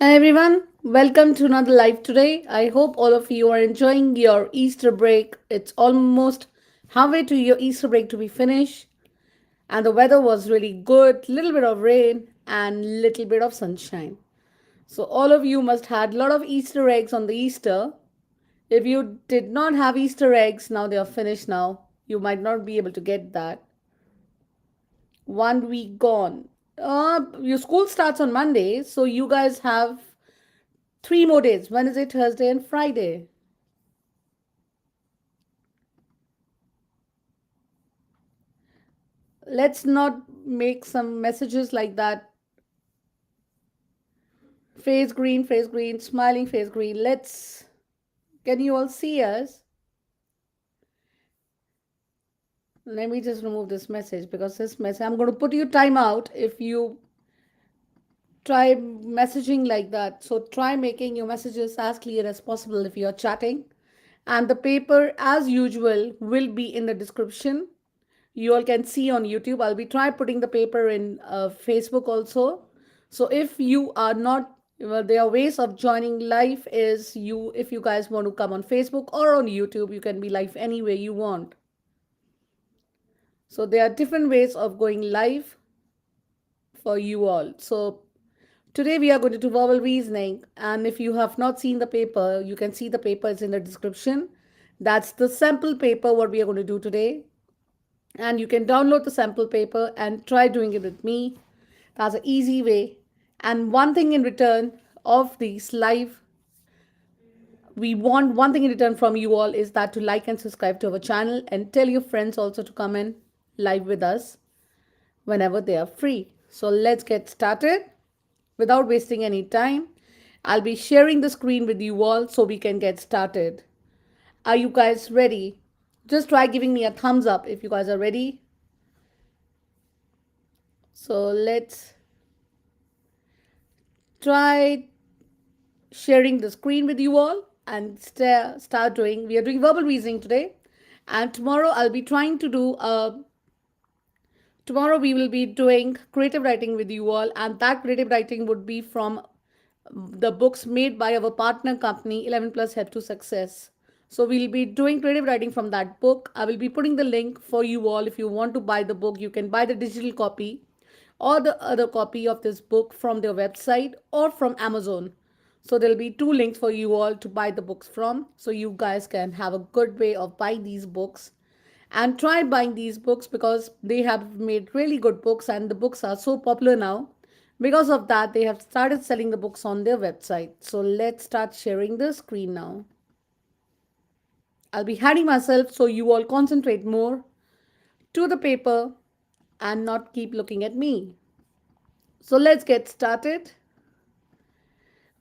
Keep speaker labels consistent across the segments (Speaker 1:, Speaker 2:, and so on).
Speaker 1: Hi everyone, welcome to another live today. I hope all of you are enjoying your Easter break. It's almost halfway to your Easter break to be finished, and the weather was really good. Little bit of rain and little bit of sunshine. So all of you must had a lot of Easter eggs on the Easter. If you did not have Easter eggs, now they are finished now. You might not be able to get that. 1 week gone. Your school starts on Monday, so you guys have 3 more days: Wednesday, Thursday, and Friday. Let's not make some messages like that. Face green, smiling face green. Can you all see us? Let me just remove this message because this message, I'm going to put you timeout if you try messaging like that. So try making your messages as clear as possible if you're chatting. And the paper, as usual, will be in the description. You all can see on YouTube. I'll be try putting the paper in Facebook also. So if you are not, well, there are ways of joining live. Is you if you guys want to come on Facebook or on YouTube, you can be live any way you want. So there are different ways of going live for you all. So today we are going to do verbal reasoning, and if you have not seen the paper, you can see the paper is in the description. That's the sample paper what we are going to do today, and you can download the sample paper and try doing it with me. That's an easy way. And one thing in return of these live, we want one thing in return from you all is that to like and subscribe to our channel and tell your friends also to come in live with us whenever they are free. So let's get started without wasting any time. I'll be sharing the screen with you all so we can get started. Are you guys ready? Just try giving me a thumbs up if you guys are ready. So let's try sharing the screen with you all and start doing. We are doing verbal reasoning today, and tomorrow I'll be trying to do a. Tomorrow we will be doing creative writing with you all, and that creative writing would be from the books made by our partner company 11 Plus Help to Success. So we'll be doing creative writing from that book. I will be putting the link for you all. If you want to buy the book, you can buy the digital copy or the other copy of this book from their website or from Amazon. So there'll be two links for you all to buy the books from. So you guys can have a good way of buying these books. And try buying these books because they have made really good books and the books are so popular now. Because of that, they have started selling the books on their website. So let's start sharing the screen now. I'll be hiding myself so you all concentrate more to the paper and not keep looking at me. So let's get started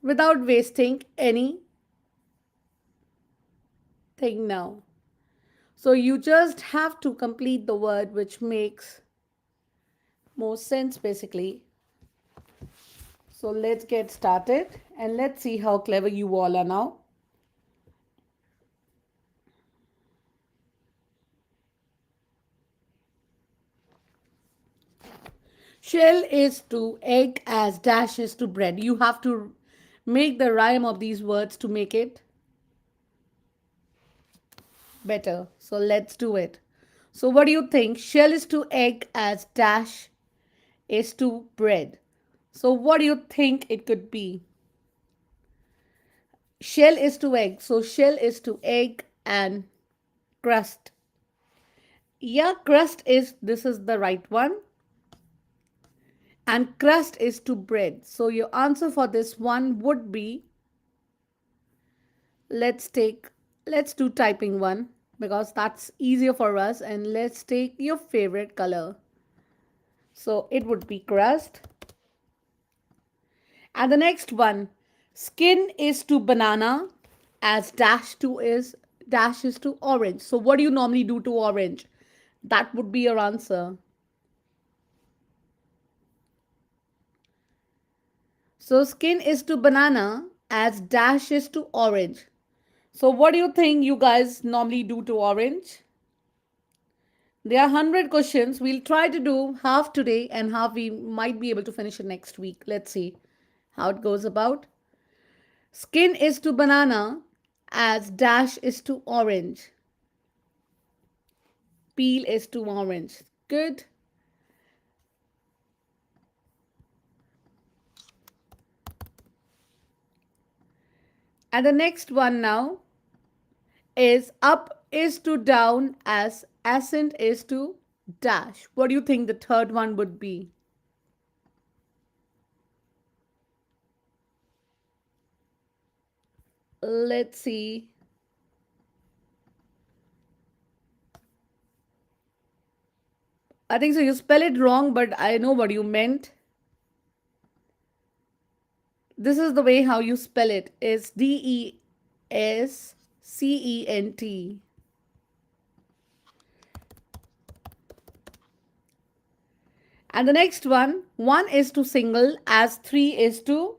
Speaker 1: without wasting anything now. So you just have to complete the word which makes more sense basically. So let's get started and let's see how clever you all are now. Shell is to egg as dash is to bread. You have to make the rhyme of these words to make it better. So let's do it. So what do you think? Shell is to egg as dash is to bread. So what do you think it could be? Shell is to egg. So shell is to egg and crust. Yeah, crust is, this is the right one. And crust is to bread. So your answer for this one would be, let's take, let's do typing one because that's easier for us, and let's take your favorite color. So it would be crust. And the next one, skin is to banana as dash is to orange. So what do you normally do to orange? That would be your answer. So skin is to banana as dash is to orange. So what do you think you guys normally do to orange? There are 100 questions. We'll try to do half today and half we might be able to finish it next week. Let's see How it goes about: skin is to banana as dash is to orange, peel is to orange. Good. And the next one now is up is to down as ascent is to dash. What do you think the third one would be? Let's see. I think so. You spell it wrong, but I know what you meant. This is the way how you spell it. It's Descent. And the next one is to single as three is to.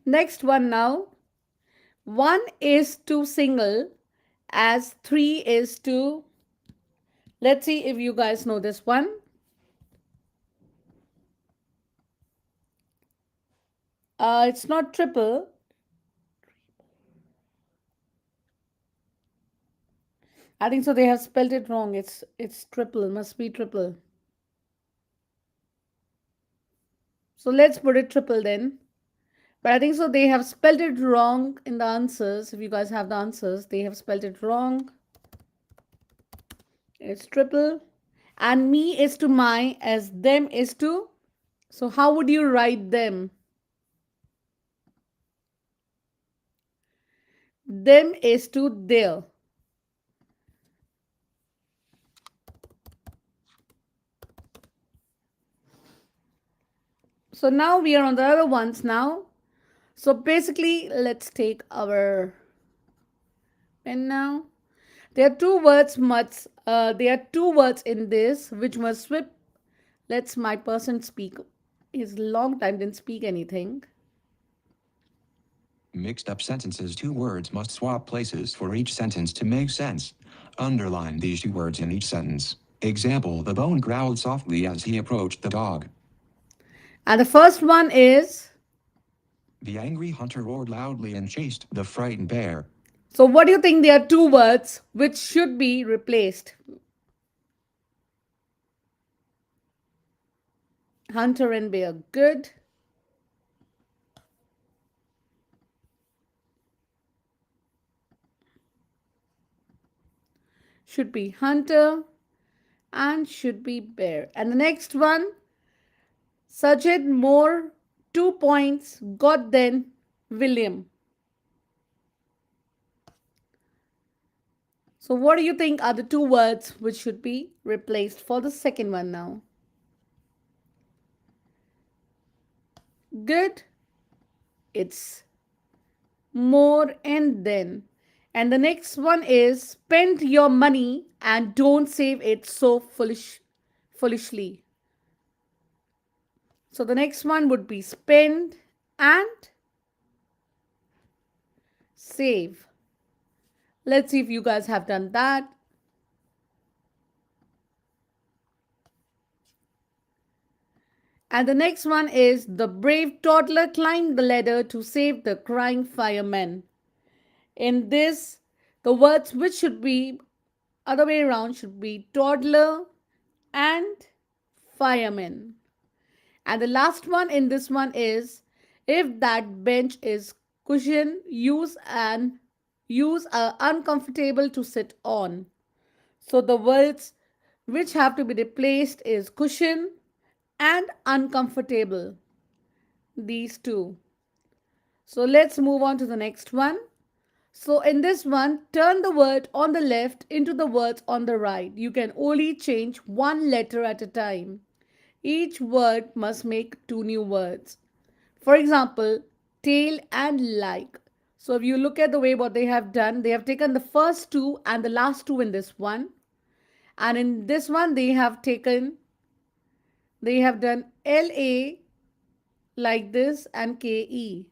Speaker 1: Next one now. One is to single as three is to. Let's see if you guys know this one. It's not triple. I think so. They have spelled it wrong. It's triple. Must be triple. So let's put it triple then. But I think so. They have spelled it wrong in the answers. If you guys have the answers, they have spelled it wrong. It's triple. And me is to my as them is to. So how would you write them? Them is to their. So now we are on the other ones now. So basically, let's take our pen now. There are two words must. There are two words in this which must swip. Let's my person speak. His long time didn't speak anything.
Speaker 2: Mixed up sentences. Two words must swap places for each sentence to make sense. Underline these two words in each sentence. Example: the bone growled softly as he approached the dog.
Speaker 1: And the first one is.
Speaker 2: The angry hunter roared loudly and chased the frightened bear.
Speaker 1: So what do you think? There are two words which should be replaced. Hunter and bear. Good. Should be hunter and should be bear. And the next one, Sajid Moore, 2 points, got then William. So what do you think are the two words which should be replaced for the second one now? Good. It's more and then. And the next one is spend your money and don't save it so foolishly. So the next one would be spend and save. Let's see if you guys have done that. And the next one is the brave toddler climbed the ladder to save the crying fireman. In this, the words which should be other way around should be toddler and fireman. And the last one in this one is if that bench is cushion, use a uncomfortable to sit on. So the words which have to be replaced is cushion and uncomfortable. These two. So let's move on to the next one. So in this one, turn the word on the left into the words on the right. You can only change one letter at a time. Each word must make two new words. For example, tail and like. So if you look at the way what they have done, they have taken the first two and the last two in this one. And in this one, they have done LA like this and KE.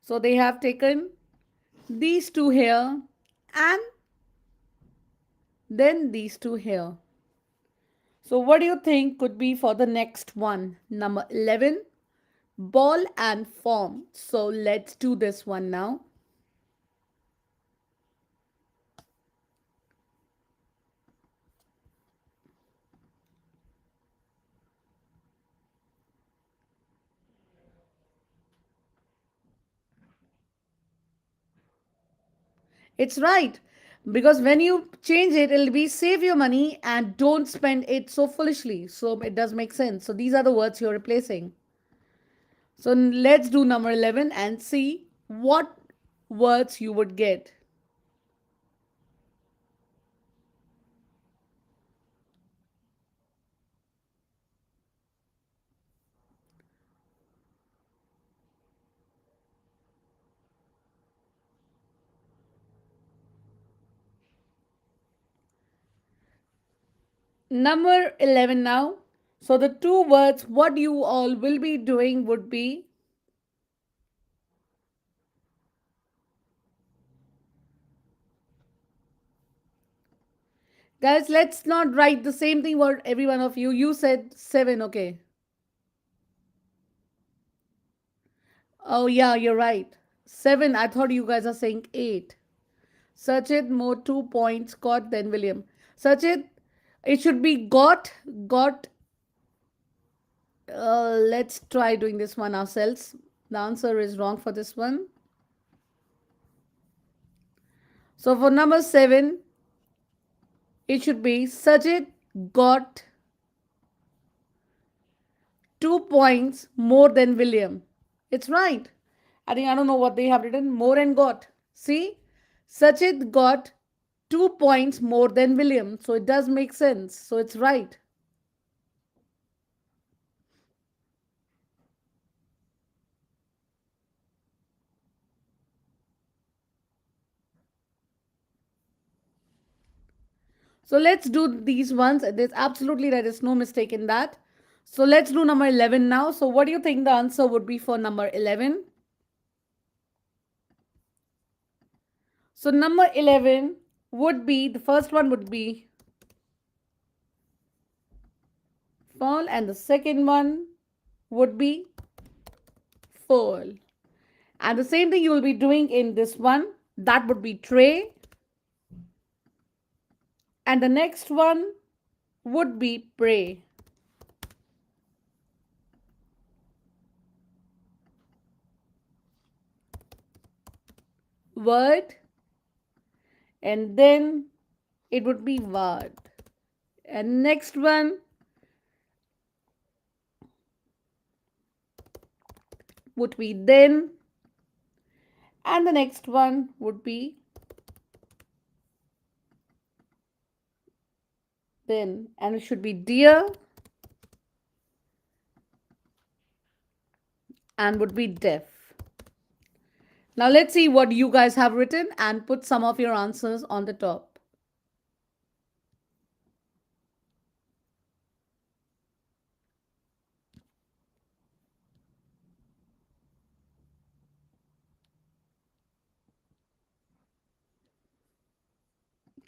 Speaker 1: So they have taken these two here and Then these two here. So, what do you think could be for the next one? Number 11, ball and form. So, let's do this one now. It's right. Because when you change it, it'll be save your money and don't spend it so foolishly. So, it does make sense. So, these are the words you're replacing. So, let's do number 11 and see what words you would get. Number 11 now. So the two words what you all will be doing would be, guys, let's not write the same thing for every one of you. You said 7, okay. Oh yeah, you're right. 7, I thought you guys are saying 8. Sachit more 2 points, got then William. Sachit, it should be got. Let's try doing this one ourselves. The answer is wrong for this one. So for number 7, it should be Sajid got 2 points more than William. It's right. I don't know what they have written. More and got. See? Sachit got 2 points more than William. So it does make sense. So it's right. So let's do these ones. There's absolutely there is no mistake in that. So let's do number 11 now. So what do you think the answer would be for number 11? So number 11 would be, the first one would be fall and the second one would be fall. And the same thing you will be doing in this one. That would be tray. And the next one would be pray. Word. And then it would be word. And next one would be then. And the next one would be then. And it should be dear. And would be deaf. Now let's see what you guys have written and put some of your answers on the top.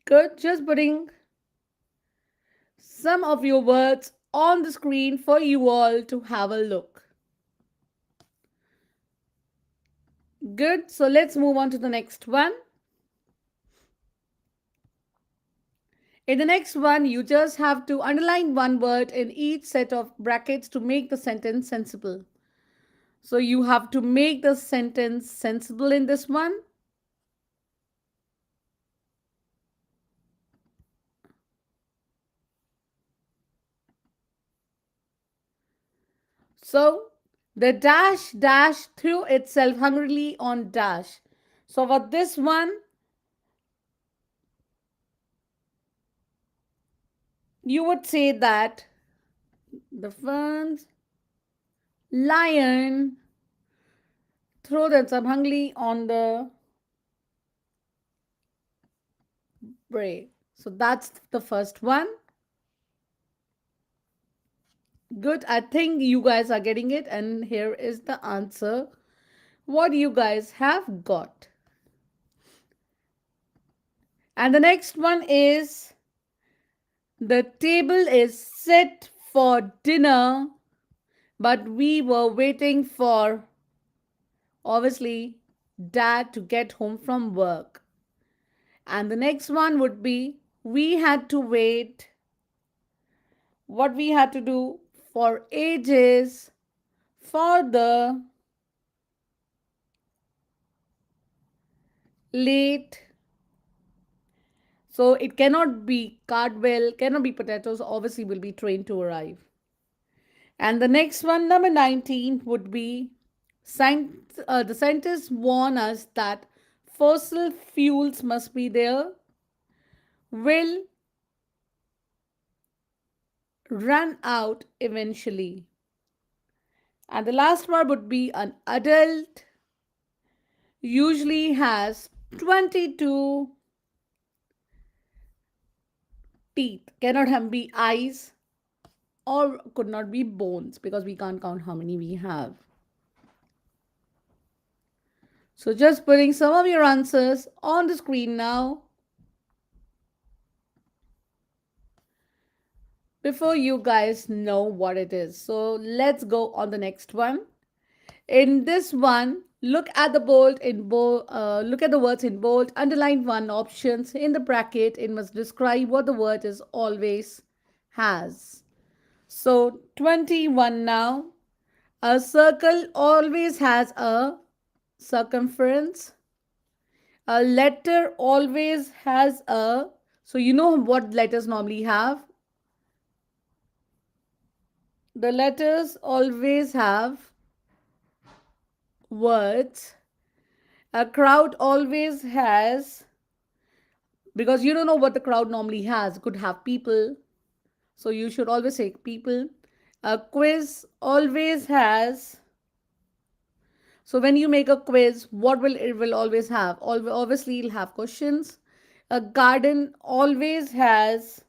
Speaker 1: Good. Just putting some of your words on the screen for you all to have a look. Good. So let's move on to the next one. In the next one, you just have to underline one word in each set of brackets to make the sentence sensible. So you have to make the sentence sensible in this one. So the dash threw itself hungrily on dash. So for this one, you would say that the first lion threw themselves hungrily on the prey. So that's the first one. Good. I think you guys are getting it. And here is the answer. What you guys have got. And the next one is The table is set for dinner, but we were waiting for, obviously, dad to get home from work. And the next one would be we had to wait what we had to do for ages for the late. So it cannot be cardwell, cannot be potatoes, obviously will be train to arrive. And the next one, number 19, would be the scientists warn us that fossil fuels must be there, will run out eventually. And the last one would be an adult usually has 22 teeth, cannot have be eyes or could not be bones because we can't count how many we have. So just putting some of your answers on the screen now before you guys know what it is. So let's go on the next one. In this one, look at the look at the words in bold, underline one options in the bracket. It must describe what the word is always has. So 21 now. A circle always has a circumference. A letter always has a, so you know what letters normally have. The letters always have words. A crowd always has, because you don't know what the crowd normally has, could have people. So you should always say people. A quiz always has, so when you make a quiz, what will it will always have? Obviously, it'll have questions. A garden always has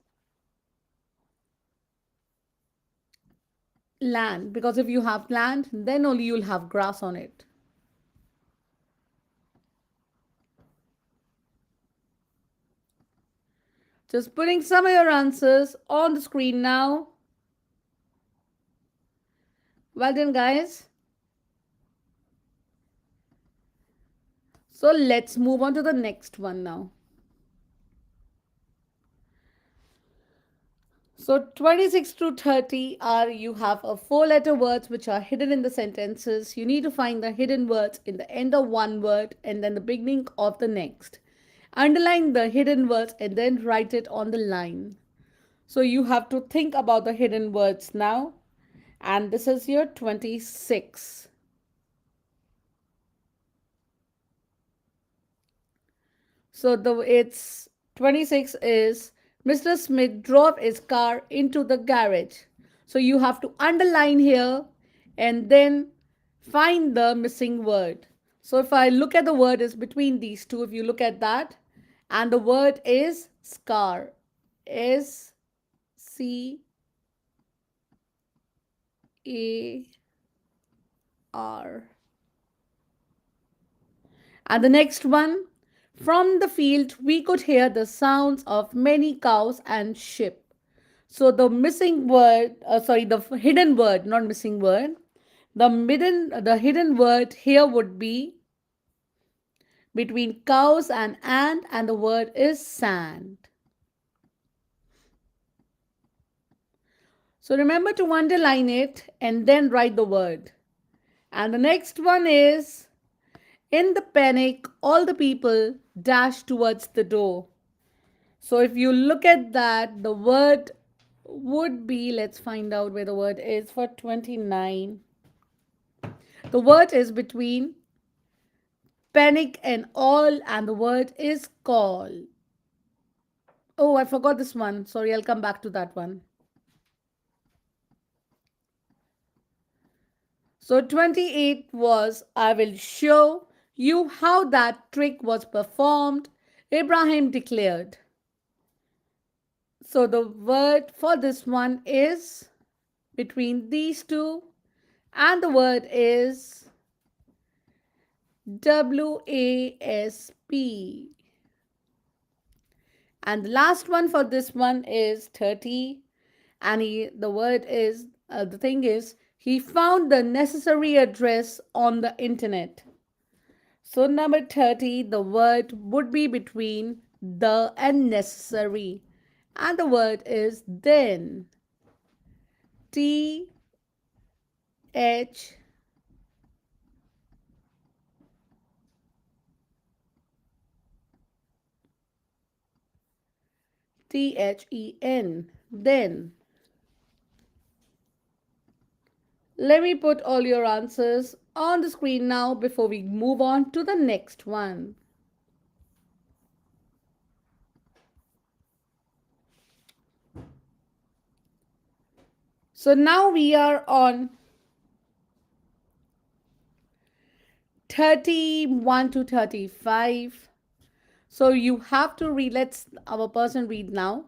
Speaker 1: land, because if you have land, then only you'll have grass on it. Just putting some of your answers on the screen now. Well done, guys. So let's move on to the next one now. So 26 to 30 are, you have a four letter words which are hidden in the sentences. You need to find the hidden words in the end of one word and then the beginning of the next. Underline the hidden words and then write it on the line. So you have to think about the hidden words now. And this is your 26. So the it's 26 is Mr. Smith drove his car into the garage. So you have to underline here and then find the missing word. So if I look at the word is between these two, if you look at that, and the word is scar. S C A R. And the next one, from the field we could hear the sounds of many cows and sheep. So the missing word, the hidden word, not missing word. The hidden word here would be between cows and the word is sand. So remember to underline it and then write the word. And the next one is, in the panic, all the people dash towards the door. So if you look at that, the word would be, let's find out where the word is for 29. The word is between panic and all, and the word is call. Oh, I forgot this one. Sorry, I'll come back to that one. So 28 was, I will show you how that trick was performed, Ibrahim declared. So the word for this one is between these two, and the word is WASP. And the last one for this one is 30. And the word is, the thing is, he found the necessary address on the internet. So, number 30, the word would be between the and necessary. And the word is then. T H Then. Then. Let me put all your answers on the screen now before we move on to the next one. So now we are on 31 to 35. So you have to read. Let's our person read now,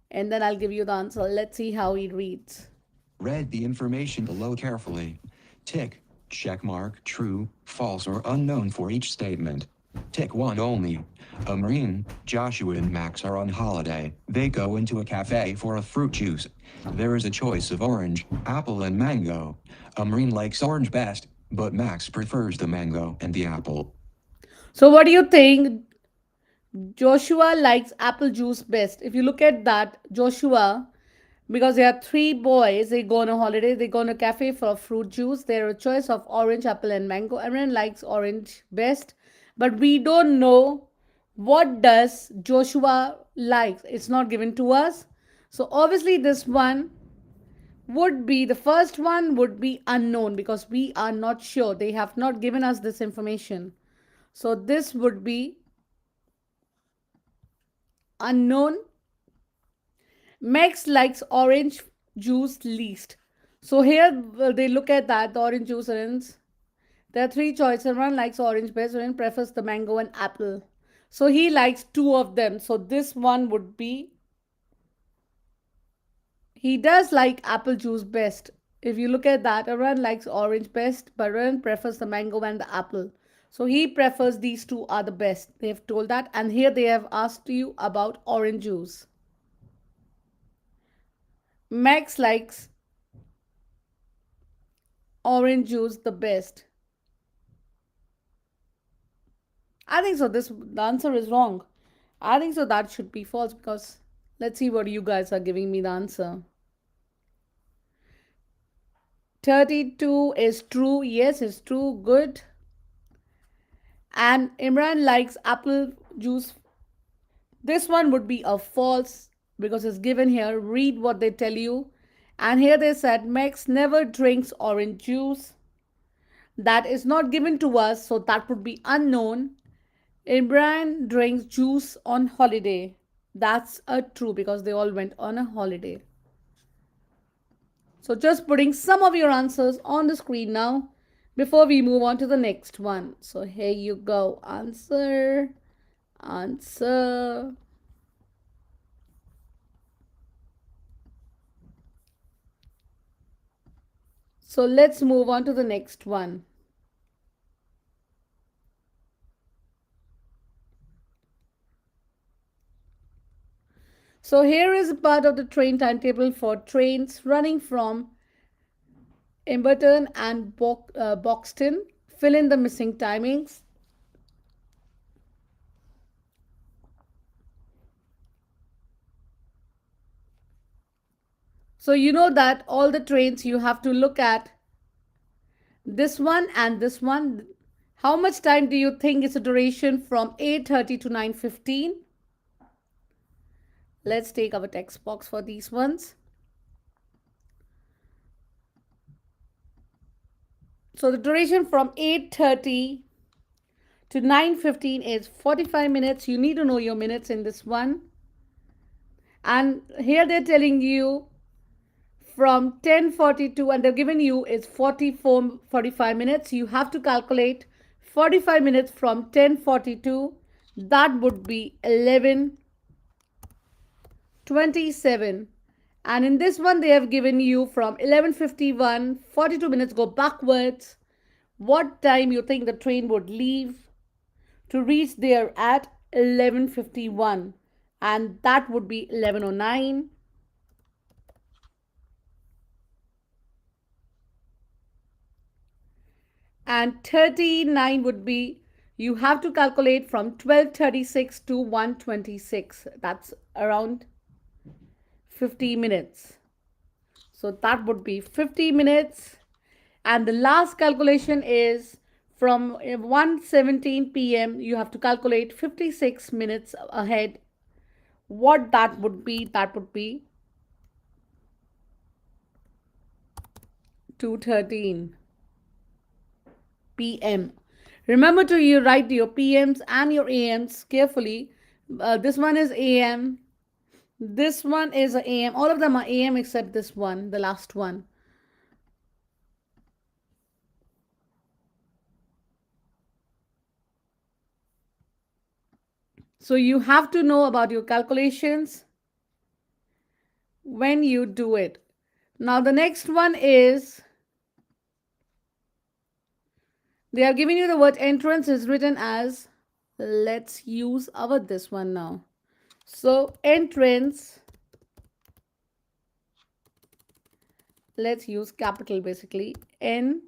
Speaker 1: and then I'll give you the answer. Let's see how he reads.
Speaker 2: Read the information below carefully. Tick, check mark, true, false, or unknown for each statement. Tick 1 only. A Marine, Joshua and Max are on holiday. They go into a cafe for a fruit juice. There is a choice of orange, apple, and mango. A Marine likes orange best, but Max prefers the mango and the apple.
Speaker 1: So what do you think? Joshua likes apple juice best. If you look at that, Joshua, because there are three boys, they go on a holiday, they go on a cafe for fruit juice. There are a choice of orange, apple, and mango. Everyone likes orange best, but we don't know what does Joshua likes. It's not given to us. So obviously this one would be the first one would be unknown because we are not sure. They have not given us this information. So this would be unknown. Max likes orange juice least. So here they look at that the orange juice and there are three choices. One likes orange best, one prefers the mango and apple. So he likes two of them. So this one would be he does like apple juice best. If you look at that, everyone likes orange best, but everyone prefers the mango and the apple. So he prefers these two are the best. They have told that, and here they have asked you about orange juice. Max likes orange juice the best. I think so. The answer is wrong. I think so. That should be false because let's see what you guys are giving me the answer. 32 is true. Yes, it's true. Good. And Imran likes apple juice. This one would be a false because it's given here. Read what they tell you. And here they said Max never drinks orange juice. That is not given to us, so that would be unknown. Imran drinks juice on holiday. That's a true because they all went on a holiday. So just putting some of your answers on the screen now before we move on to the next one. So here you go. Answer. Answer. So let's move on to the next one. So here is a part of the train timetable for trains running from Emberton and Boxton. Fill in the missing timings. So you know that all the trains you have to look at this one and this one. How much time do you think is the duration from 8:30 to 9:15? Let's take our text box for these ones. So the duration from 8:30 to 9:15 is 45 minutes. You need to know your minutes in this one. And here they're telling you from 10:42 and they've given you is 45 minutes. You have to calculate 45 minutes from 10:42. That would be 11:27. And in this one they have given you from 11:51, 42 minutes go backwards. What time you think the train would leave to reach there at 11:51? and that would be 11:09. And 39 would be, you have to calculate from 12:36 to 1:26. That's around 50 minutes. So that would be 50 minutes. And the last calculation is from 1:17 p.m. You have to calculate 56 minutes ahead. What that would be? That would be 2:13 p.m. Remember to you write your PMs and your AMs carefully. This one is AM. This one is a AM. All of them are AM except this one, the last one. So you have to know about your calculations when you do it. Now the next one is, they are giving you the word entrance is written as, let's use our this one now. So entrance, let's use capital basically, N.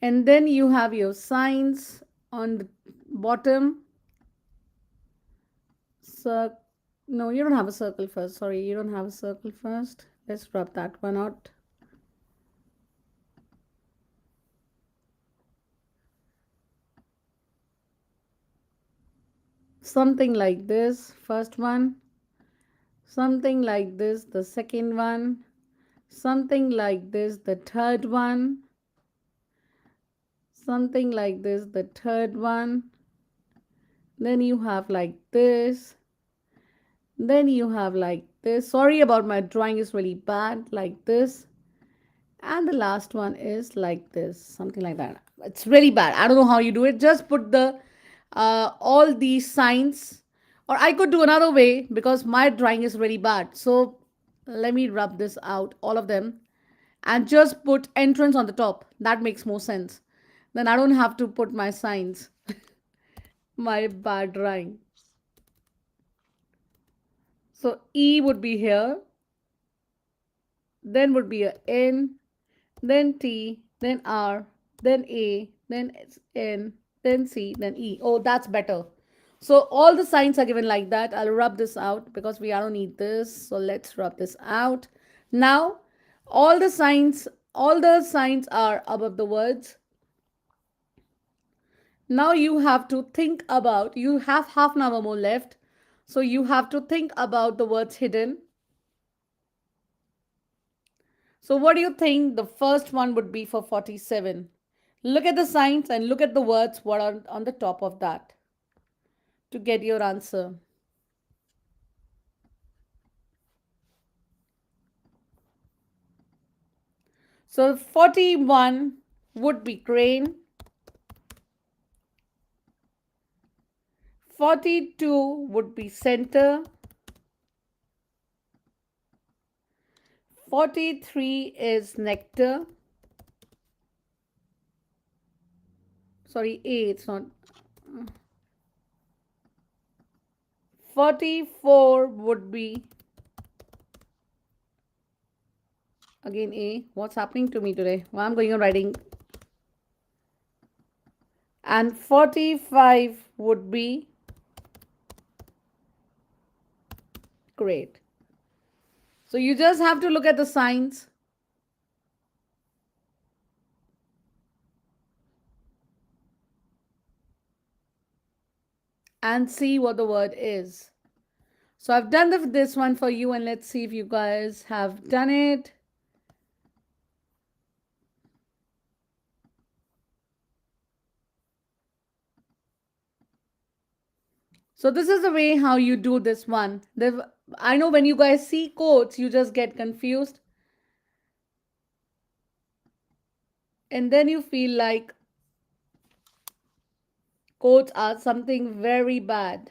Speaker 1: And then you have your signs on the bottom. No, you don't have a circle first. Sorry, you don't have a circle first. Let's rub that one out. Something like this, first one. Something like this, the second one. Something like this, the third one. Something like this, the third one. Then you have like this. Then you have like this. Sorry about my drawing is really bad, like this. And the last one is like this, something like that. It's really bad. I don't know how you do it. Just put the all these signs, or I could do another way because my drawing is really bad. So let me rub this out, all of them, and just put entrance on the top. That makes more sense. Then I don't have to put my signs. My bad drawing. So E would be here, then would be a N, then T, then R, then A, then N, then C, then E. Oh, that's better. So all the signs are given like that. I'll rub this out because we don't need this. So let's rub this out. Now, all the signs are above the words. Now you have to think about, you have half an hour more left. So you have to think about the words hidden. So what do you think the first one would be for 47? Look at the signs and look at the words what are on the top of that to get your answer. So 41 would be crane. 42 would be center. 43 is nectar. Sorry, A, it's not. 44 would be, again A. What's happening to me today? Well, I'm going on writing. And 45 would be great. So you just have to look at the signs and see what the word is. So I've done this one for you, and let's see if you guys have done it. So this is the way how you do this one. I know when you guys see quotes, you just get confused. And then you feel like quotes are something very bad.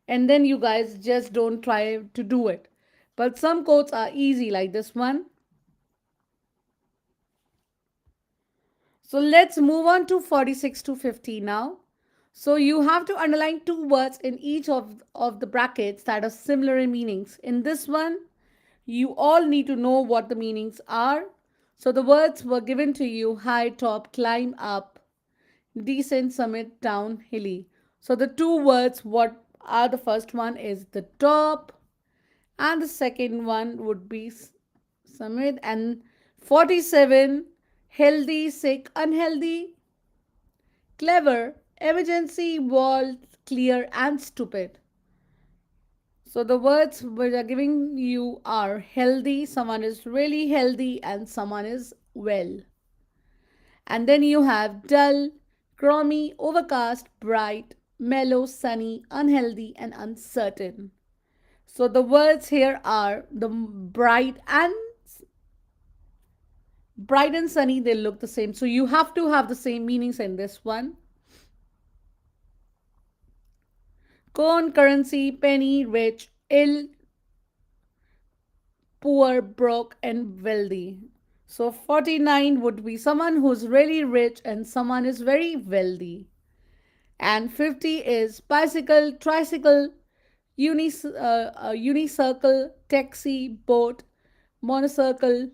Speaker 1: And then you guys just don't try to do it. But some codes are easy, like this one. So let's move on to 46 to 50 now. So you have to underline two words in each of the brackets that are similar in meanings. In this one, you all need to know what the meanings are. So the words were given to you: high top, climb up, descent, summit, down, hilly. So the two words, what are the first one is the top, and the second one would be summit. And 47, healthy, sick, unhealthy, clever, emergency, wall, clear, and stupid. So the words which are giving you are healthy, someone is really healthy, and someone is well. And then you have dull, crummy, overcast, bright, mellow, sunny, unhealthy, and uncertain. So the words here are the bright and sunny, they look the same. So you have to have the same meanings in this one. Corn, currency, penny, rich, ill, poor, broke, and wealthy. So 49 would be someone who's really rich and someone is very wealthy. And 50 is bicycle, tricycle, unicircle, taxi, boat, monocircle,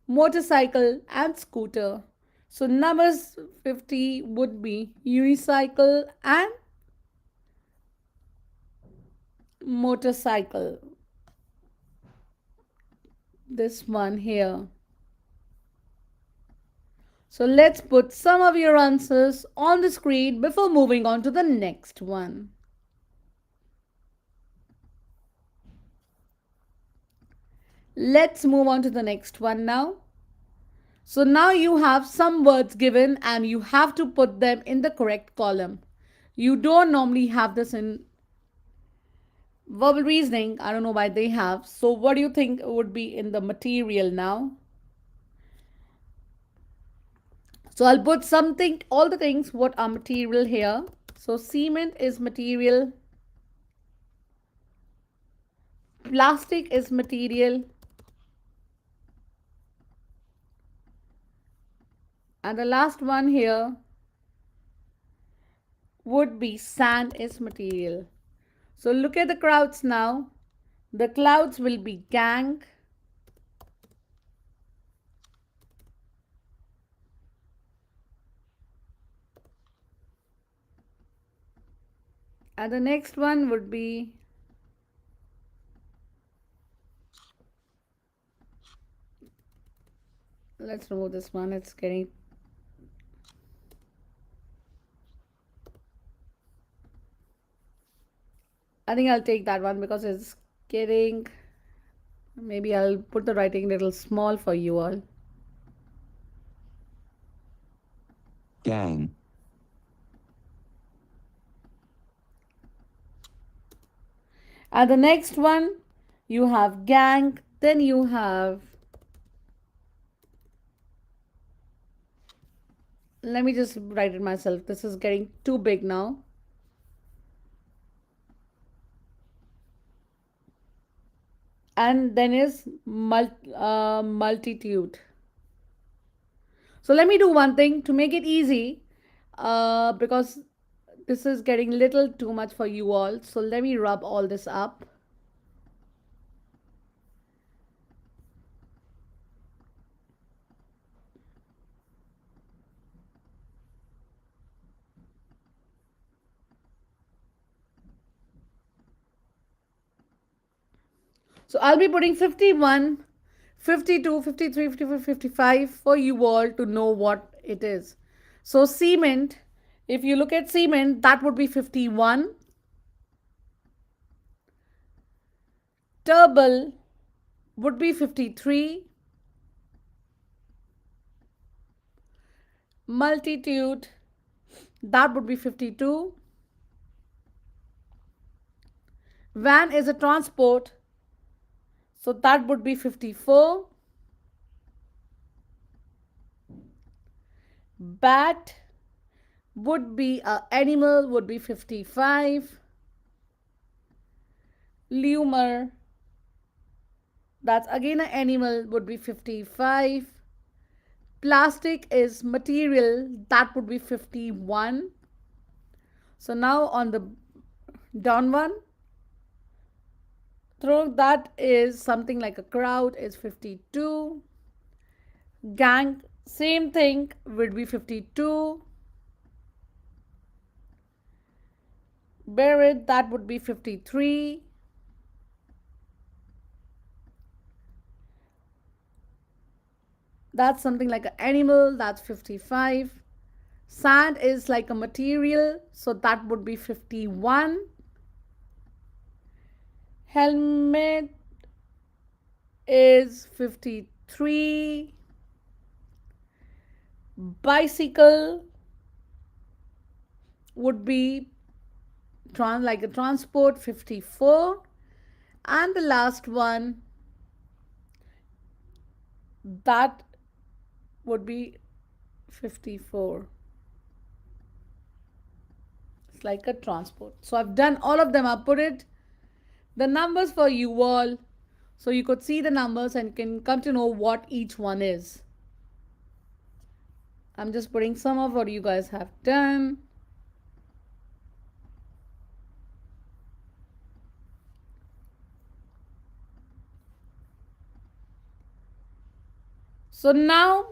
Speaker 1: motorcycle, and scooter. So numbers 50 would be unicycle and motorcycle. This one here. So let's put some of your answers on the screen before moving on to the next one. Let's move on to the next one now. So now you have some words given and you have to put them in the correct column. You don't normally have this in verbal reasoning. I don't know why they have. So what do you think would be in the material now? So I'll put something, all the things what are material here. So cement is material. Plastic is material. And the last one here would be sand is material. So look at the crowds now. The clouds will be gang. And the next one would be, let's remove this one. It's getting, I think I'll take that one because it's getting, maybe I'll put the writing a little small for you all.
Speaker 2: Gang.
Speaker 1: And the next one, you have gang, then you have, let me just write it myself. This is getting too big now. And then is multitude. So let me do one thing to make it easy, because this is getting little too much for you all. So let me rub all this up. So I'll be putting 51, 52, 53, 54, 55 for you all to know what it is. So cement, if you look at cement, that would be 51. Turble would be 53. Multitude, that would be 52. Van is a transport, so that would be 54. Bat would be a animal, would be 55. Lemur, that's again an animal, would be 55. Plastic is material, that would be 51. So now on the down one, throw that is something like a crowd is 52. Gang, same thing, would be 52. Buried, that would be 53. That's something like an animal, that's 55. Sand is like a material, so that would be 51. Helmet is 53. Bicycle would be like a transport, 54. And the last one, that would be 54. It's like a transport. So I've done all of them. I've put it the numbers for you all, so you could see the numbers and can come to know what each one is. I'm just putting some of what you guys have done. So now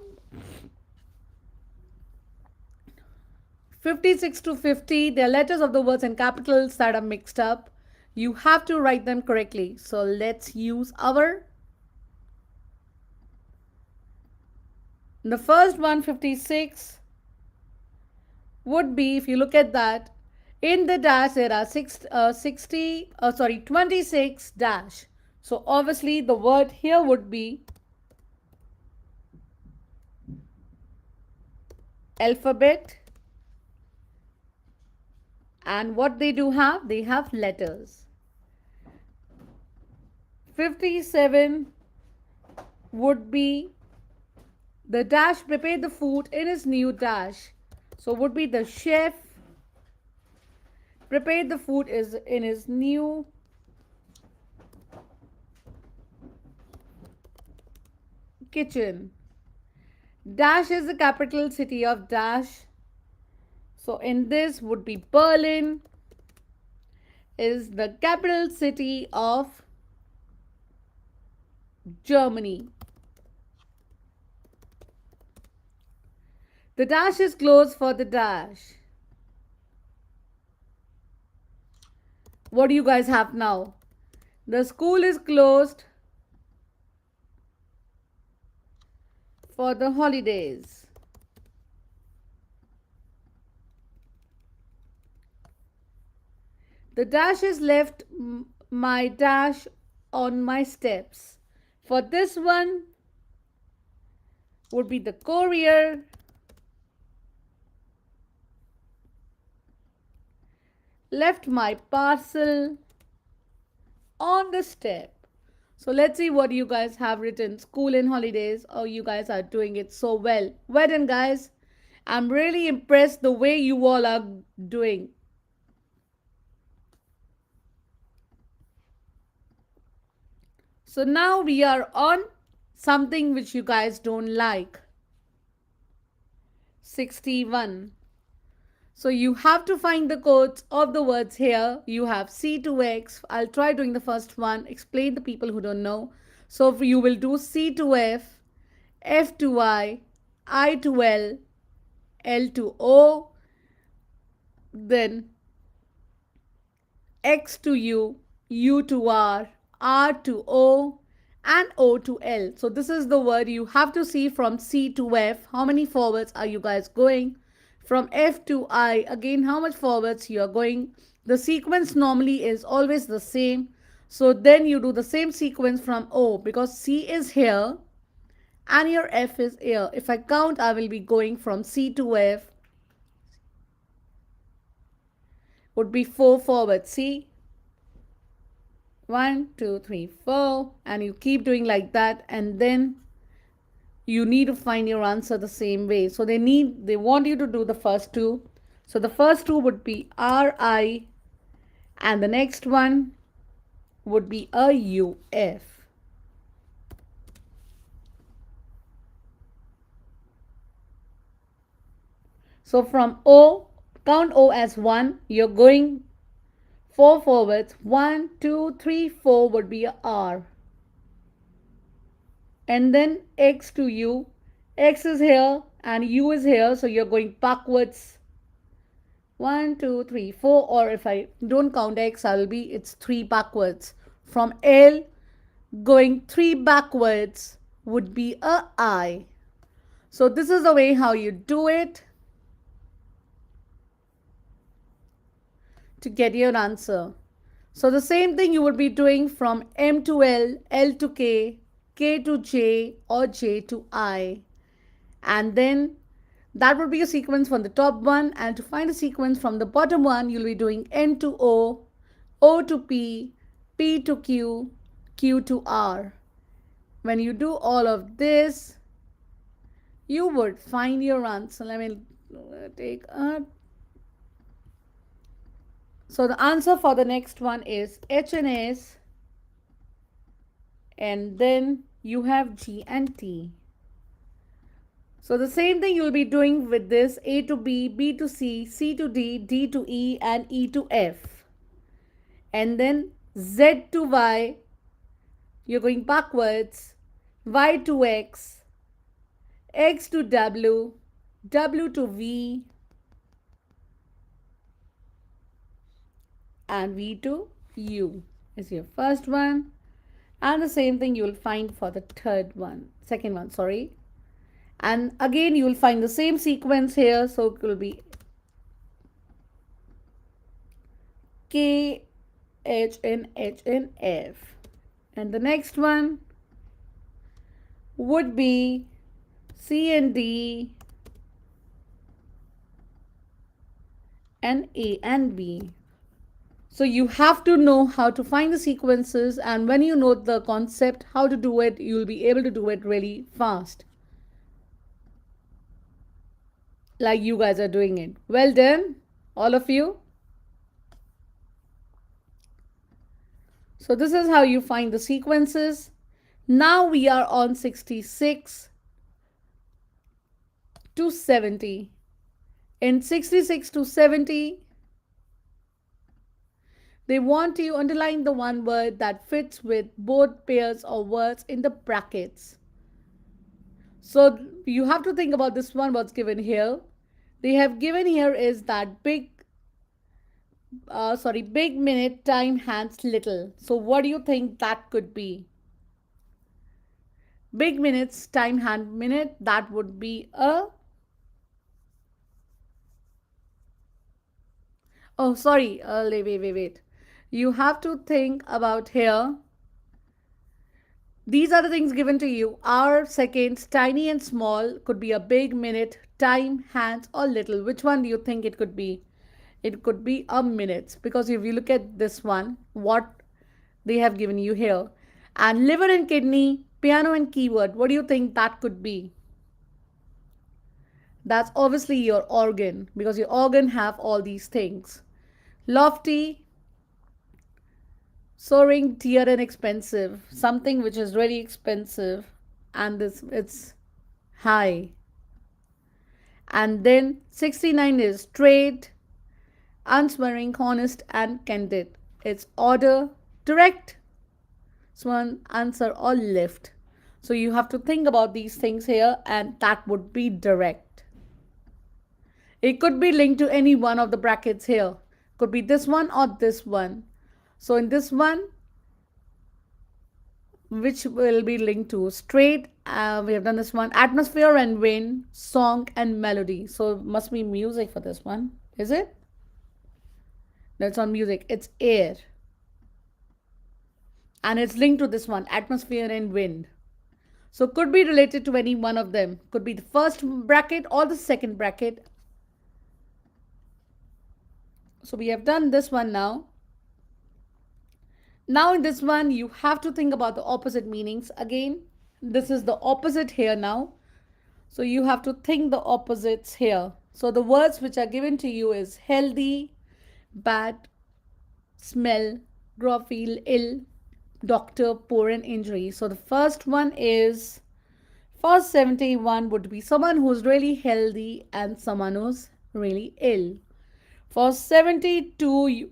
Speaker 1: 56 to 50, they're letters of the words and capitals that are mixed up. You have to write them correctly. So let's use our. The first one, 56, would be, if you look at that, in the dash there are 26 dash. So obviously the word here would be alphabet. And what they do have? They have letters. 57 would be the dash prepared the food in his new dash. So would be the chef prepared the food is in his new kitchen. Dash is the capital city of dash. So in this would be Berlin is the capital city of Germany. The dash is closed for the dash. What do you guys have now? The school is closed for the holidays. The dash is left my dash on my steps. For this one would be the courier. Left my parcel on the step. So let's see what you guys have written. School and holidays. Oh, you guys are doing it so well. Well done, guys. I'm really impressed the way you all are doing. So now we are on something which you guys don't like. 61. So you have to find the codes of the words here. You have C to X. I'll try doing the first one. Explain the people who don't know. So you will do C to F, F to I to L to O, then X to U to R to O, and O to L. So this is the word you have to see from C to F. How many forwards are you guys going? From F to I, again, how much forwards you are going? The sequence normally is always the same. So then you do the same sequence from O, because C is here and your F is here. If I count, I will be going from C to F. Would be 4 forwards. See? 1, 2, 3, 4. And you keep doing like that. And then you need to find your answer the same way. So they want you to do the first two. So the first two would be RI, and the next one would be a UF. So from O, count O as 1, you're going 4 forwards. 1, 2, 3, 4 would be a R. And then X to U. X is here and U is here, so you're going backwards. 1, 2, 3, 4, or if I don't count X, I'll be, it's 3 backwards. From L, going 3 backwards would be a I. So this is the way how you do it to get your answer. So the same thing you would be doing from M to L, L to K to J, or J to I. And then that would be a sequence from the top one. And to find a sequence from the bottom one, you'll be doing N to O, O to P, P to Q, Q to R. When you do all of this, you would find your answer. Let me take a. So the answer for the next one is H and S, and then you have G and T. So the same thing you'll be doing with this A to B, B to C, C to D, D to E, and E to F. And then Z to Y, you're going backwards, Y to X, X to W, W to V, and V to U is your first one. And the same thing you will find for the second one, sorry. And again you will find the same sequence here, so it will be K, H, N, H, N, F. And the next one would be C and D and A and B. So you have to know how to find the sequences, and when you know the concept, how to do it, you'll be able to do it really fast. Like you guys are doing it. Well done, all of you. So this is how you find the sequences. Now we are on 66 to 70. In 66 to 70, they want you to underline the one word that fits with both pairs of words in the brackets. So you have to think about this one, what's given here. They have given here is that big minute, time, hands, little. So what do you think that could be? Big minutes, time, hand, minute, that would be a. Oh, sorry, wait. You have to think about here. These are the things given to you. Hour, seconds, tiny and small, could be a big, minute, time, hands, or little. Which one do you think it could be? It could be a minutes, because if you look at this one, what they have given you here, and liver and kidney, piano and keyboard, what do you think that could be? That's obviously your organ, because your organ have all these things. Lofty, soaring, dear and expensive, something which is really expensive, and it's high. And then 69 is straight, unswerving, honest, and candid. It's order, direct, swan, answer, or lift. So you have to think about these things here, and that would be direct. It could be linked to any one of the brackets here. Could be this one or this one. So in this one, which will be linked to straight, we have done this one, atmosphere and wind, song and melody. So it must be music for this one, is it? No, it's on music. It's air. And it's linked to this one, atmosphere and wind. So could be related to any one of them. Could be the first bracket or the second bracket. So we have done this one now. Now in this one, you have to think about the opposite meanings. Again, this is the opposite here now. So you have to think the opposites here. So the words which are given to you is healthy, bad, smell, grow, feel, ill. doctor, poor, and injury. So the first one is for 71 would be someone who's really healthy and someone who's really ill. For 72,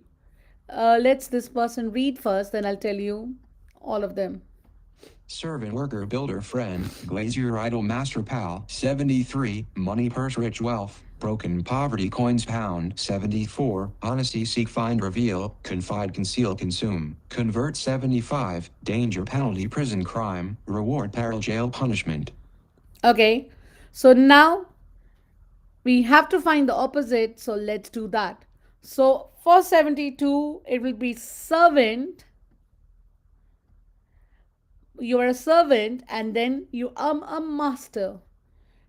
Speaker 1: let's this person read first, then I'll tell you all of them.
Speaker 2: Servant worker builder friend, glazier idol master pal, 73, money purse rich wealth, broken poverty coins pound, 74, honesty seek find reveal, confide conceal consume, convert 75, danger penalty prison crime, reward peril jail punishment.
Speaker 1: Okay, so now we have to find the opposite, so let's do that. So for 72, it will be servant. You are a servant and then you are a master.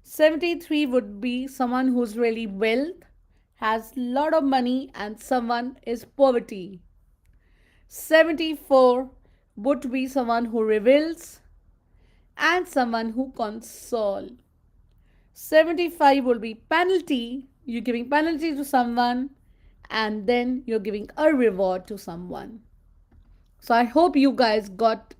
Speaker 1: 73 would be someone who's really wealth, has lot of money, and someone is poverty. 74 would be someone who reveals and someone who console. 75 will be penalty. You're giving penalty to someone and then you're giving a reward to someone. So I hope you guys got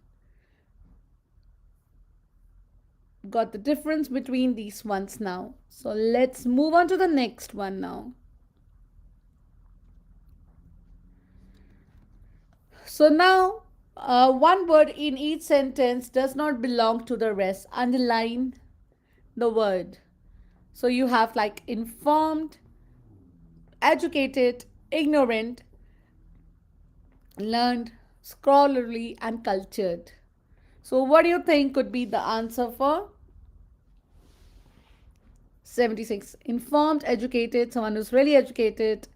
Speaker 1: the difference between these ones now. So let's move on to the next one now. So now, one word in each sentence does not belong to the rest. Underline the word. So you have like informed, educated, ignorant, learned, scholarly, and cultured. So what do you think could be the answer for 76? Informed, educated, someone who's really educated,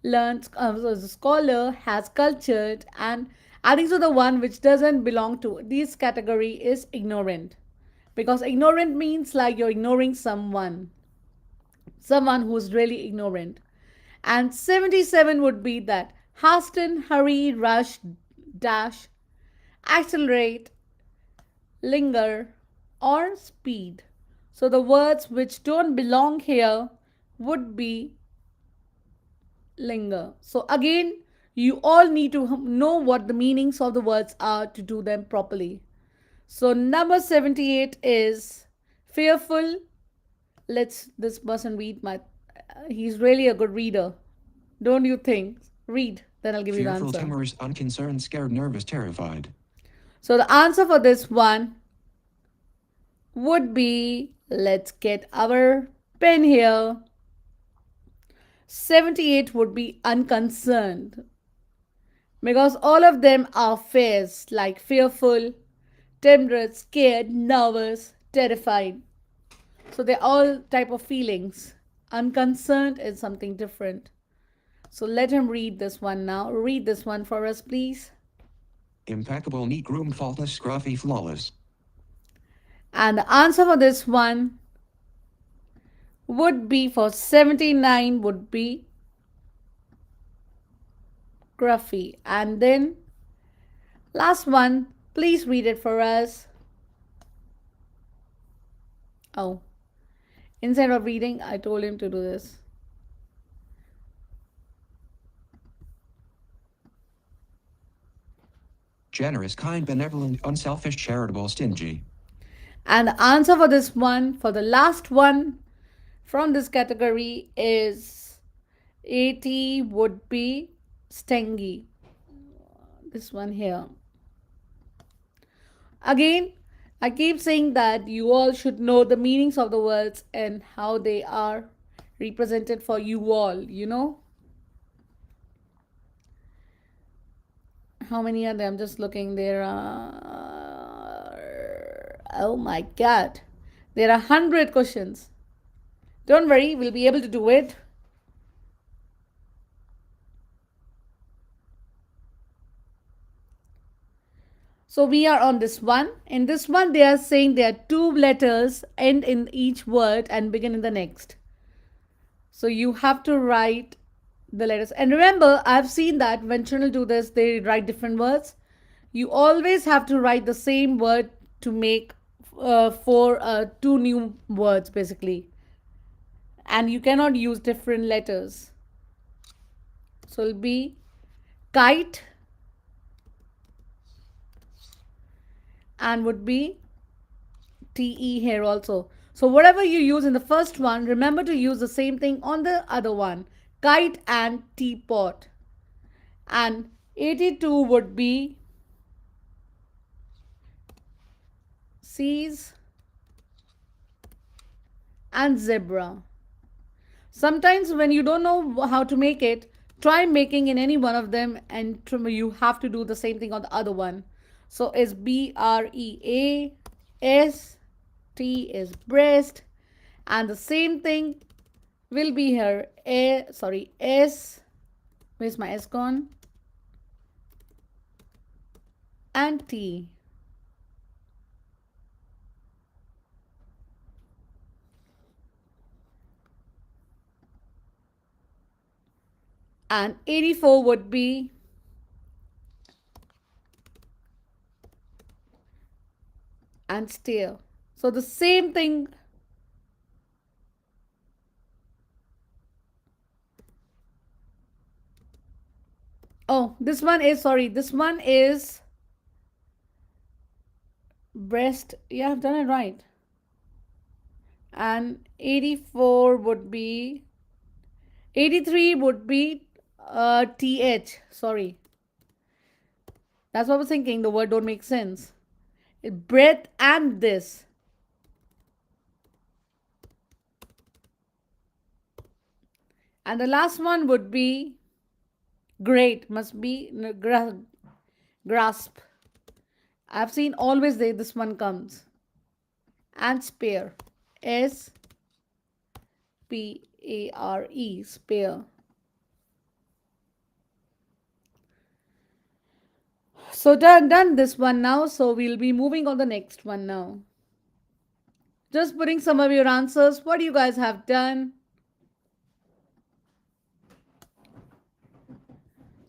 Speaker 1: learned, as a scholar, has cultured, and adding to the one which doesn't belong to this category is ignorant. Because ignorant means like you're ignoring someone who's really ignorant. And 77 would be that hasten, hurry, rush, dash, accelerate, linger, or speed. So the words which don't belong here would be linger. So again, you all need to know what the meanings of the words are to do them properly. So number 78 is fearful. Let's this person read my he's really a good reader. Don't you think? Read, then I'll give you the
Speaker 2: Fearful,
Speaker 1: answer.
Speaker 2: timorous, unconcerned, scared, nervous, terrified.
Speaker 1: So the answer for this one would be, let's get our pen here. 78 would be unconcerned because all of them are fears like fearful, timorous, scared, nervous, terrified. So they're all type of feelings. Unconcerned is something different. So let him read this one now. Read this one for us, please.
Speaker 2: Impeccable, neat, groomed, faultless, scruffy, flawless.
Speaker 1: And the answer for this one would be for 79 would be Gruffy. And then last one, please read it for us. Oh, instead of reading, I told him to do this.
Speaker 2: Generous, kind, benevolent, unselfish, charitable, stingy.
Speaker 1: And the answer for this one, for the last one from this category is 80 would be Stengy. This one here. Again, I keep saying that you all should know the meanings of the words and how they are represented for you all, you know. How many are there? I'm just looking. There are, oh my god, there are 100 questions. Don't worry, we'll be able to do it. So we are on this one. In this one, they are saying there are two letters end in each word and begin in the next. So you have to write the letters. And remember, I've seen that when children do this, they write different words. You always have to write the same word to make for two new words basically. And you cannot use different letters. So it'll be kite, and would be TE here also. So whatever you use in the first one, remember to use the same thing on the other one. Kite and teapot. And 82 would be seas and zebra. Sometimes when you don't know how to make it, try making in any one of them and you have to do the same thing on the other one. So is BREAST is breast, and the same thing will be here. S, where's my S gone? And T. And 84 would be and steer. So the same thing. Oh, this one is breast. Yeah, I've done it right. And 84 would be 83 would be TH. Sorry. That's what I was thinking. The word don't make sense. Breath and this. And the last one would be great. Must be grasp. I've seen always this one comes. And spare. SPARE. Spare. So done this one now. So we'll be moving on the next one now. Just putting some of your answers. What you guys have done.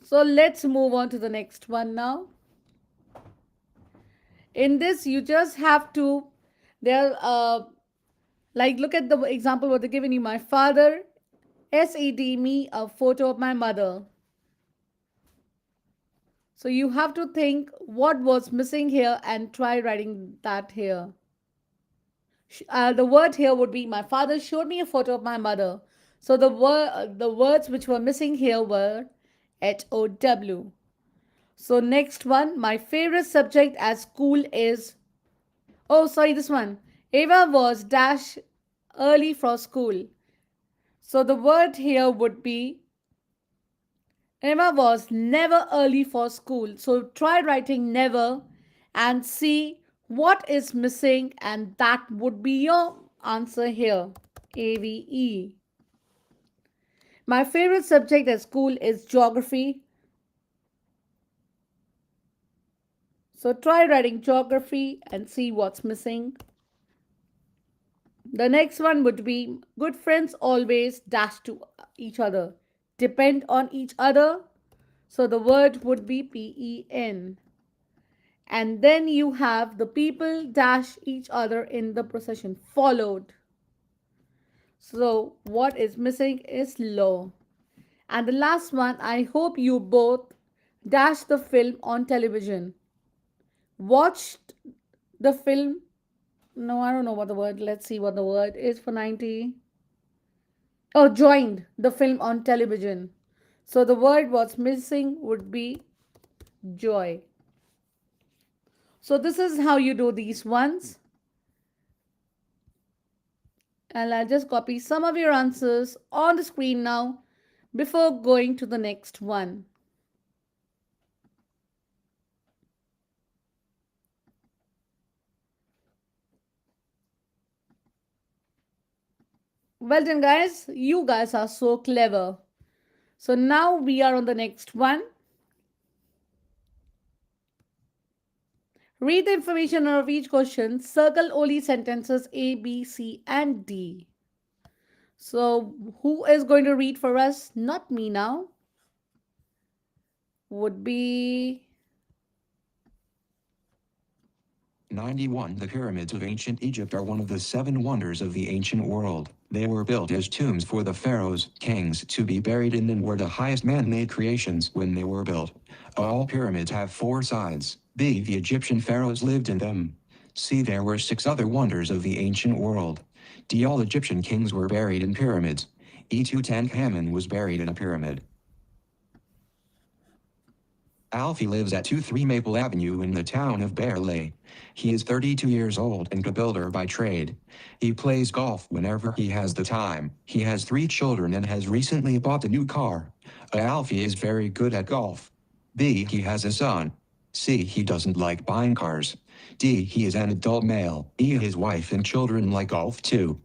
Speaker 1: So let's move on to the next one now. In this, you just have to, like look at the example what they're giving you. My father SED me a photo of my mother. So you have to think what was missing here and try writing that here. The word here would be my father showed me a photo of my mother. So the words which were missing here were HOW. So next one, my favorite subject at school is, oh sorry, this one. Eva was dash early for school. So the word here would be Emma was never early for school. So try writing never and see what is missing, and that would be your answer here. AVE. My favorite subject at school is geography. So try writing geography and see what's missing. The next one would be good friends always dash to each other, depend on each other. So the word would be PEN. And then you have the people dash each other in the procession, followed. So what is missing is law. And the last one, I hope you both dash the film on television. Watched the film. No, I don't know what the word. Let's see what the word is for 90. Oh, joined the film on television. So the word what's missing would be joy. So this is how you do these ones. And I'll just copy some of your answers on the screen now before going to the next one. Well done, guys. You guys are so clever. So now we are on the next one. Read the information of each question. Circle only sentences A, B, C, and D. So who is going to read for us? Not me now. Would be
Speaker 2: 91. The pyramids of ancient Egypt are one of the 7 wonders of the ancient world. They were built as tombs for the pharaohs, kings to be buried in, and were the highest man-made creations when they were built. All pyramids have 4 sides. B. The Egyptian pharaohs lived in them. C. There were 6 other wonders of the ancient world. D. All Egyptian kings were buried in pyramids. E. Tutankhamun was buried in a pyramid. Alfie lives at 23 Maple Avenue in the town of Bearley. He is 32 years old and a builder by trade. He plays golf whenever he has the time. He has 3 children and has recently bought a new car. Alfie is very good at golf. B. He has a son. C. He doesn't like buying cars. D. He is an adult male. E. His wife and children like golf too.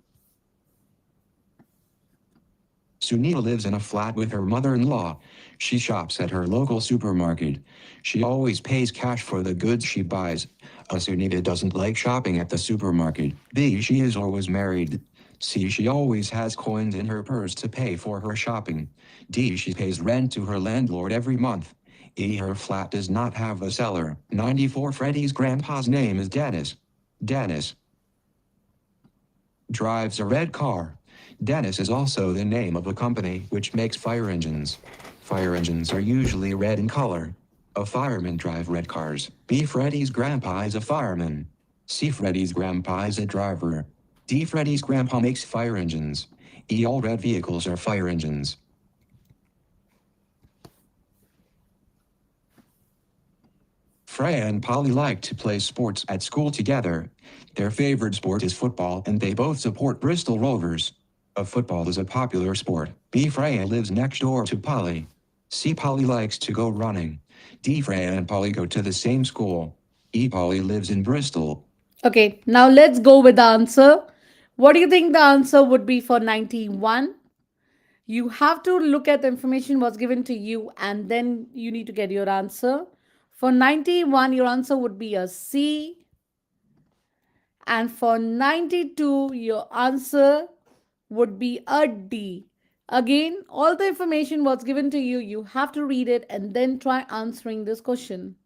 Speaker 2: Sunita lives in a flat with her mother-in-law. She shops at her local supermarket. She always pays cash for the goods she buys. Sunita doesn't like shopping at the supermarket. B. She is always married. C. She always has coins in her purse to pay for her shopping. D. She pays rent to her landlord every month. E. Her flat does not have a cellar. 94 Freddie's grandpa's name is Dennis. Dennis drives a red car. Dennis is also the name of a company which makes fire engines. Fire engines are usually red in color. A fireman drive red cars. B. Freddie's grandpa is a fireman. C. Freddie's grandpa is a driver. D. Freddie's grandpa makes fire engines. E. All red vehicles are fire engines. Freya and Polly like to play sports at school together. Their favorite sport is football and they both support Bristol Rovers. Football is a popular sport. B. Freya lives next door to Polly. C. Polly likes to go running. D. Freya and Polly go to the same school. E. Polly lives in Bristol.
Speaker 1: Okay, now let's go with the answer. What do you think the answer would be for 91? You have to look at the information was given to you and then you need to get your answer. For 91, your answer would be a C. And for 92, your answer would be a D. Again, all the information was given to you. You have to read it and then try answering this question.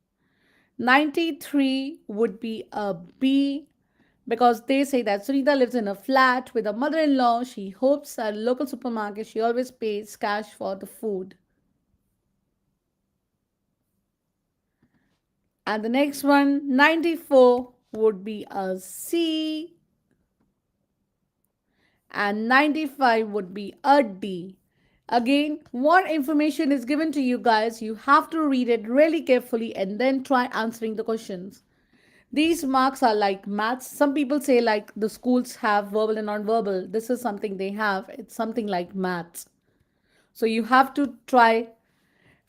Speaker 1: 93 would be a B because they say that Sunita lives in a flat with a mother in law. She hopes at a local supermarket she always pays cash for the food. And the next one, 94, would be a C. And 95 would be a D. Again, what information is given to you guys, you have to read it really carefully and then try answering the questions. These marks are like maths. Some people say like the schools have verbal and non-verbal. This is something they have. It's something like maths. So you have to try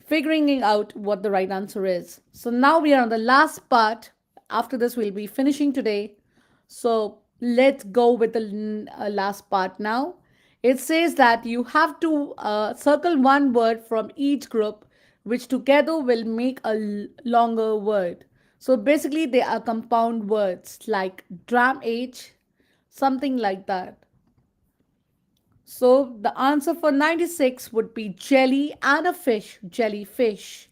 Speaker 1: figuring out what the right answer is. So now we are on the last part. After this, we'll be finishing today. So let's go with the last part now. It says that you have to circle one word from each group, which together will make a longer word. So basically, they are compound words like dram age, something like that. So the answer for 96 would be jelly and a fish, jellyfish.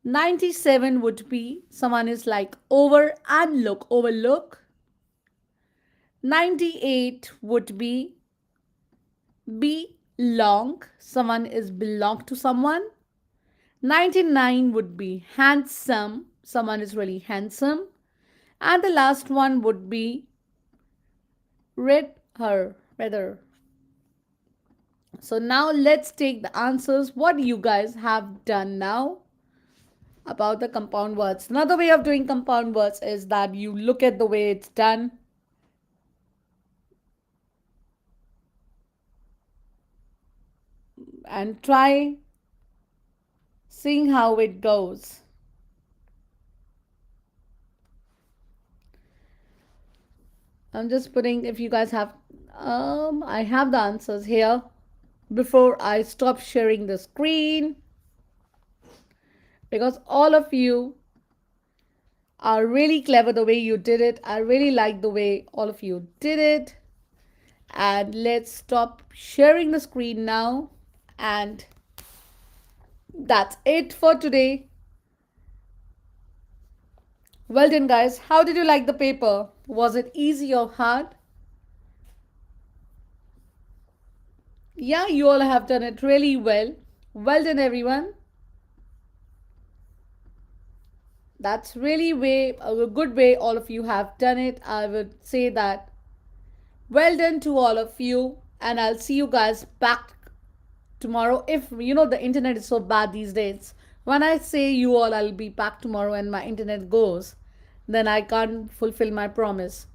Speaker 1: 97 would be someone is like over and look, overlook. 98 would be belong, someone is belong to someone. 99 would be handsome, someone is really handsome. And the last one would be read her, rather. So now let's take the answers what you guys have done now about the compound words. Another way of doing compound words is that you look at the way it's done and try seeing how it goes. I'm just putting, if you guys have, I have the answers here before I stop sharing the screen because all of you are really clever the way you did it. I really like the way all of you did it. And let's stop sharing the screen now. And that's it for today. Well done, guys. How did you like the paper? Was it easy or hard? Yeah, you all have done it really well. Well done, everyone. That's really way a good way all of you have done it. I would say that well done to all of you, and I'll see you guys back tomorrow. If you know the internet is so bad these days, when I say you all I'll be back tomorrow and my internet goes, then I can't fulfill my promise.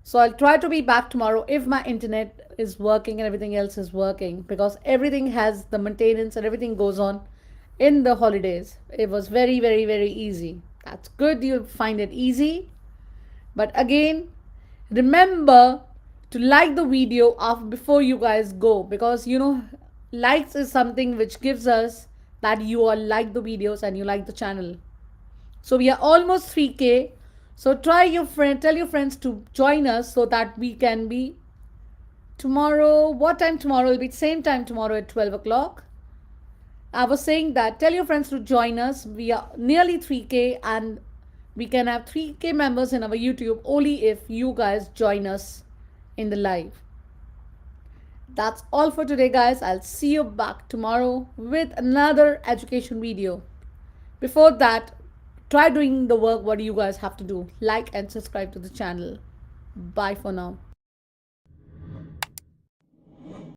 Speaker 1: So I'll try to be back tomorrow if my internet is working and everything else is working, because everything has the maintenance and everything goes on in the holidays. It was very, very, very easy. That's good. You'll find it easy. But again, remember to like the video before you guys go, because likes is something which gives us that you all like the videos and you like the channel. So we are almost 3K. So tell your friends to join us so that we can be tomorrow. What time tomorrow? Will be same time tomorrow at 12 o'clock. I was saying that tell your friends to join us. We are nearly 3K, and we can have 3K members in our YouTube only if you guys join us in the live. That's all for today, guys. I'll see you back tomorrow with another education video. Before that, try doing the work what you guys have to do. Like and subscribe to the channel. Bye for now.